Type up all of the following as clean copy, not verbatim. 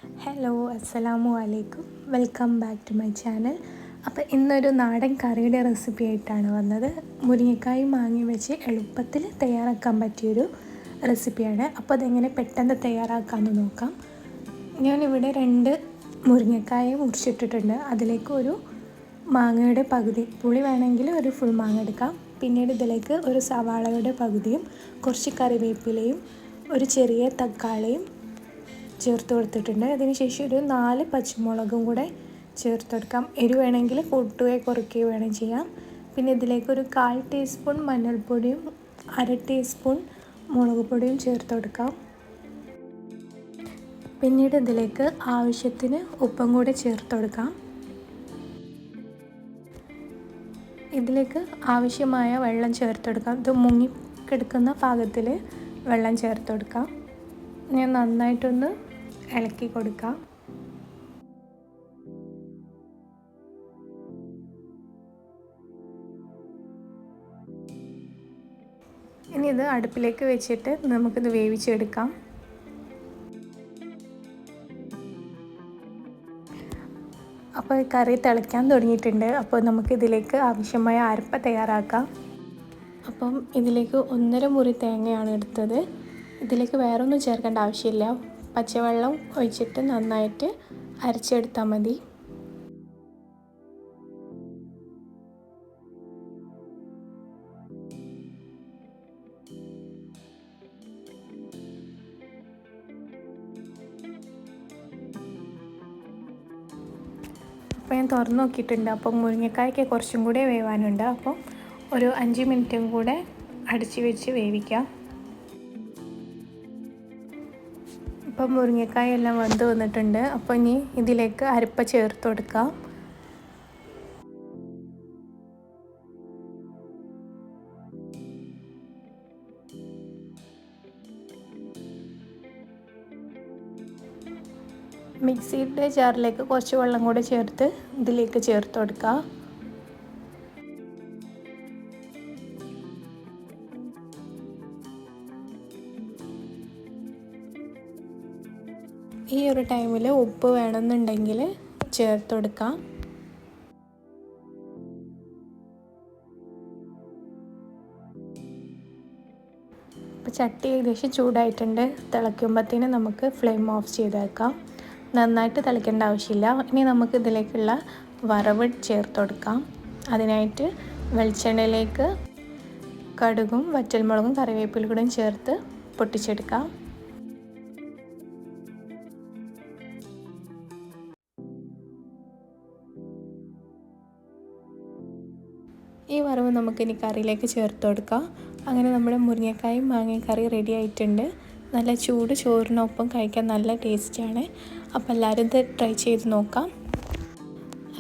Hello അസ്സലാമു അലൈക്കും. Welcome back to my channel. അപ്പോൾ ഇന്നൊരു നാടൻ കറിയുടെ റെസിപ്പി ആയിട്ടാണ് വന്നത്. മുരിങ്ങക്കായും മാങ്ങയും വെച്ച് എളുപ്പത്തിൽ തയ്യാറാക്കാൻ പറ്റിയൊരു റെസിപ്പിയാണ്. അപ്പോൾ അതെങ്ങനെ പെട്ടെന്ന് തയ്യാറാക്കാമെന്ന് നോക്കാം. ഞാനിവിടെ 2 മുരിങ്ങക്കായ മുറിച്ചിട്ടിട്ടുണ്ട്. അതിലേക്ക് ഒരു മാങ്ങയുടെ പകുതി, പുളി വേണമെങ്കിൽ ഒരു ഫുൾ മാങ്ങ എടുക്കാം. പിന്നീട് ഇതിലേക്ക് ഒരു സവാളയുടെ പകുതിയും കുറച്ച് കറിവേപ്പിലയും ഒരു ചെറിയ തക്കാളിയും ചേർത്ത് കൊടുത്തിട്ടുണ്ട്. അതിനുശേഷം ഒരു 4 പച്ചമുളകും കൂടെ ചേർത്ത് കൊടുക്കാം. എരിവ് വേണമെങ്കിൽ കൂട്ടുകയോ കുറയ്ക്കുകയോ വേണം ചെയ്യാം. പിന്നെ ഇതിലേക്ക് ഒരു 1/4 ടീസ്പൂൺ മഞ്ഞൾപ്പൊടിയും 1/2 ടീസ്പൂൺ മുളക് പൊടിയും ചേർത്ത് കൊടുക്കാം. പിന്നീട് ഇതിലേക്ക് ആവശ്യത്തിന് ഉപ്പും കൂടെ ചേർത്ത് കൊടുക്കാം. ഇതിലേക്ക് ആവശ്യമായ വെള്ളം ചേർത്ത് കൊടുക്കാം. ഇത് മുങ്ങിക്കിടക്കുന്ന പാകത്തിൽ വെള്ളം ചേർത്ത് കൊടുക്കാം. ഞാൻ നന്നായിട്ടൊന്ന് ഇളക്കി കൊടുക്കാം. ഇനി ഇത് അടുപ്പിലേക്ക് വെച്ചിട്ട് നമുക്കിത് വേവിച്ചെടുക്കാം. അപ്പോൾ കറി തിളയ്ക്കാൻ തുടങ്ങിയിട്ടുണ്ട്. അപ്പോൾ നമുക്കിതിലേക്ക് ആവശ്യമായ അരപ്പ് തയ്യാറാക്കാം. അപ്പം ഇതിലേക്ക് 1.5 മുറി തേങ്ങയാണ് എടുത്തത്. ഇതിലേക്ക് വേറൊന്നും ചേർക്കേണ്ട ആവശ്യമില്ല. പച്ചവെള്ളം ഒഴിച്ചിട്ട് നന്നായിട്ട് അരച്ചെടുത്താൽ മതി. അപ്പോൾ ഞാൻ തുറന്ന് നോക്കിയിട്ടുണ്ട്. അപ്പം മുരിങ്ങക്കായ്ക്ക് കുറച്ചും കൂടെ വേവാനുണ്ട്. അപ്പം ഒരു 5 മിനിറ്റും കൂടെ അടച്ച് വെച്ച് വേവിക്കാം. ഇപ്പം മുരിങ്ങക്കായ എല്ലാം വെന്ത് വന്നിട്ടുണ്ട്. അപ്പോൾ ഇനി ഇതിലേക്ക് അരപ്പ് ചേർത്ത് കൊടുക്കാം. മിക്സിയുടെ ജാറിലേക്ക് കുറച്ച് വെള്ളം കൂടെ ചേർത്ത് ഇതിലേക്ക് ചേർത്ത് കൊടുക്കുക. ഈ ഒരു ടൈമിൽ ഉപ്പ് വേണമെന്നുണ്ടെങ്കിൽ ചേർത്ത് കൊടുക്കാം. ഇപ്പോൾ ചട്ടി ഏകദേശം ചൂടായിട്ടുണ്ട്. തിളയ്ക്കുമ്പോഴത്തേന് നമുക്ക് ഫ്ലെയിം ഓഫ് ചെയ്തേക്കാം. നന്നായിട്ട് തിളയ്ക്കേണ്ട ആവശ്യമില്ല. ഇനി നമുക്ക് ഇതിലേക്കുള്ള വറവ് ചേർത്ത് കൊടുക്കാം. അതിനായിട്ട് വെളിച്ചെണ്ണയിലേക്ക് കടുകും വറ്റൽമുളകും കറിവേപ്പിലയും ചേർത്ത് പൊട്ടിച്ചെടുക്കാം. ഈ വറവ് നമുക്കിനി കറിയിലേക്ക് ചേർത്ത് കൊടുക്കാം. അങ്ങനെ നമ്മുടെ മുരിങ്ങക്കായും മാങ്ങയും കറി റെഡി ആയിട്ടുണ്ട്. നല്ല ചൂട് ചോറിനൊപ്പം കഴിക്കാൻ നല്ല ടേസ്റ്റാണ്. അപ്പോൾ എല്ലാവരും ഇത് ട്രൈ ചെയ്ത് നോക്കാം.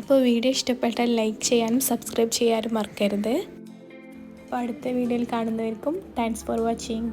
അപ്പോൾ വീഡിയോ ഇഷ്ടപ്പെട്ടാൽ ലൈക്ക് ചെയ്യാനും സബ്സ്ക്രൈബ് ചെയ്യാനും മറക്കരുത്. അപ്പോൾ അടുത്ത വീഡിയോയിൽ കാണുന്നവർക്കും താങ്ക്സ് ഫോർ വാച്ചിങ്.